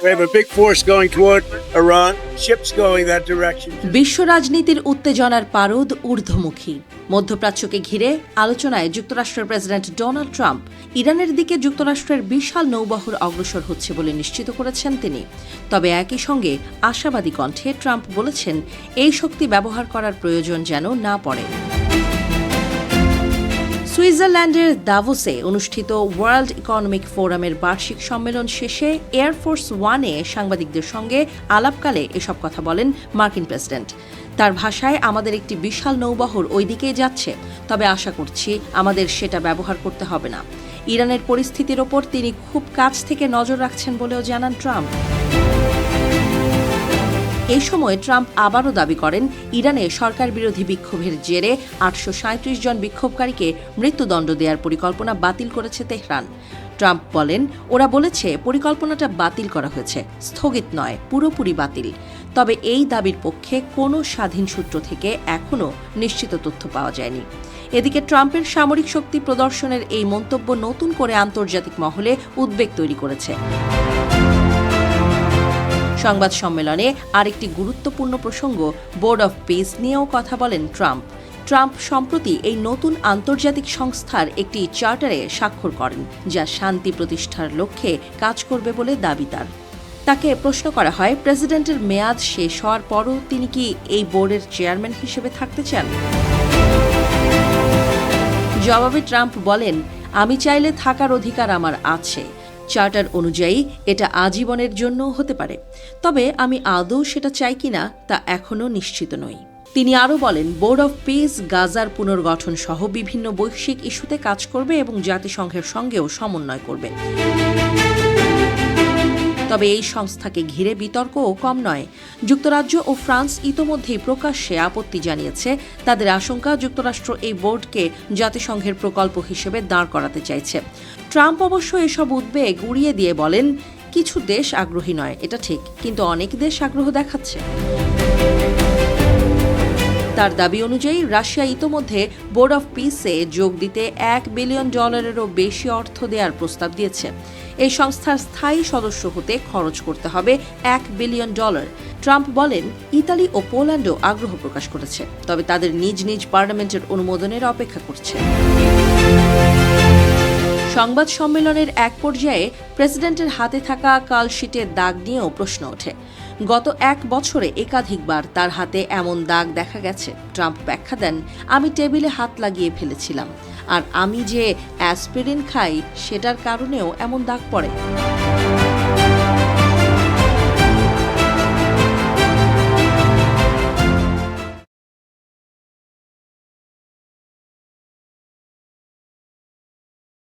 We have a big force going toward Iran, ships going that direction. বিশ্ব রাজনীতির উত্তেজনার পারদ ঊর্ধ্বমুখী। মধ্যপ্রাচ্যকে ঘিরে আলোচনায় যুক্তরাষ্ট্রের প্রেসিডেন্ট ডোনাল্ড ট্রাম্প ইরানের দিকে যুক্তরাষ্ট্রের বিশাল নৌবহর অগ্রসর হচ্ছে বলে নিশ্চিত করেছেন তিনি। তবে একই সঙ্গে আশাবাদী কণ্ঠে ট্রাম্প বলেছেন, এই শক্তি ব্যবহার করার প্রয়োজন যেন না পড়ে। সুইজারল্যান্ডের দাভোসে অনুষ্ঠিত ওয়ার্ল্ড ইকোনমিক ফোরামের বার্ষিক সম্মেলন শেষে এয়ারফোর্স ওয়ানে সাংবাদিকদের সঙ্গে আলাপকালে এসব কথা বলেন মার্কিন প্রেসিডেন্ট। তার ভাষায়, আমাদের একটি বিশাল নৌবহর ওই দিকেই যাচ্ছে, তবে আশা করছি আমাদের সেটা ব্যবহার করতে হবে না। ইরানের পরিস্থিতির ওপর তিনি খুব কাছ থেকে নজর রাখছেন বলেও জানান ট্রাম্প। এই সময় ট্রাম্প আবারও দাবি করেন, ইরানে সরকার বিরোধী বিক্ষোভের জেরে ৮৩৭ জন বিক্ষোভকারীকে মৃত্যুদণ্ড দেওয়ার পরিকল্পনা বাতিল করেছে তেহরান। ট্রাম্প বলেন, ওরা বলেছে পরিকল্পনাটা বাতিল করা হয়েছে, স্থগিত নয়, পুরোপুরি বাতিল। তবে এই দাবির পক্ষে কোনো স্বাধীন সূত্র থেকে এখনও নিশ্চিত তথ্য পাওয়া যায়নি। এদিকে ট্রাম্পের সামরিক শক্তি প্রদর্শনের এই মন্তব্য নতুন করে আন্তর্জাতিক মহলে উদ্বেগ তৈরি করেছে। সংবাদ সম্মেলনে আরেকটি গুরুত্বপূর্ণ প্রসঙ্গ বোর্ড অফ পিস নিয়েও কথা বলেন ট্রাম্প। ট্রাম্প সম্প্রতি এই নতুন আন্তর্জাতিক সংস্থার একটি চার্টারে স্বাক্ষর করেন, যা শান্তি প্রতিষ্ঠার লক্ষ্যে কাজ করবে বলে দাবি তার। তাকে প্রশ্ন করা হয়, প্রেসিডেন্টের মেয়াদ শেষ হওয়ার পরও তিনি কি এই বোর্ডের চেয়ারম্যান হিসেবে থাকতে চান? জবাবে ট্রাম্প বলেন, আমি চাইলে থাকার অধিকার আমার আছে। চার্টার অনুযায়ী এটা আজীবনের জন্যও হতে পারে, তবে আমি আদৌ সেটা চাই কিনা তা এখনও নিশ্চিত নই। তিনি আরও বলেন, বোর্ড অফ পিস গাজার পুনর্গঠন সহ বিভিন্ন বৈশ্বিক ইস্যুতে কাজ করবে এবং জাতিসংঘের সঙ্গেও সমন্বয় করবে। তবে এই সংস্থাকে ঘিরে বিতর্কও কম নয়। যুক্তরাজ্য ও ফ্রান্স ইতোমধ্যেই প্রকাশ্যে আপত্তি জানিয়েছে। তাদের আশঙ্কা, যুক্তরাষ্ট্র এই বোর্ডকে জাতিসংঘের প্রকল্প হিসেবে দাঁড় করাতে চাইছে। ট্রাম্প অবশ্য এসব উদ্বেগ উড়িয়ে দিয়ে বলেন, কিছু দেশ আগ্রহী নয়, এটা ঠিক, কিন্তু অনেক দেশ আগ্রহ দেখাচ্ছে। তার দাবি অনুযায়ী রাশিয়া ইতোমধ্যে বোর্ড অফ পিসে যোগ দিতে $1 বিলিয়ন বেশি অর্থ দেওয়ার প্রস্তাব দিয়েছে। এই সংস্থার স্থায়ী সদস্য হতে খরচ করতে হবে $1 বিলিয়ন। ট্রাম্প বলেন, ইতালি ও পোল্যান্ডও আগ্রহ প্রকাশ করেছে, তবে তাদের নিজ নিজ পার্লামেন্টের অনুমোদনের অপেক্ষা করছে। সংবাদ সম্মেলনের এক পর্যায়ে প্রেসিডেন্টের হাতে থাকা কালশিটের দাগ নিয়েও প্রশ্ন ওঠে। গত 1 বছরে একাধিকবার তার হাতে এমন দাগ দেখা গেছে। ট্রাম্প ব্যাখ্যা দেন, আমি টেবিলে হাত লাগিয়ে ফেলেছিলাম, আর আমি যে অ্যাসপিরিন খাই সেটার কারণেও এমন দাগ পড়ে।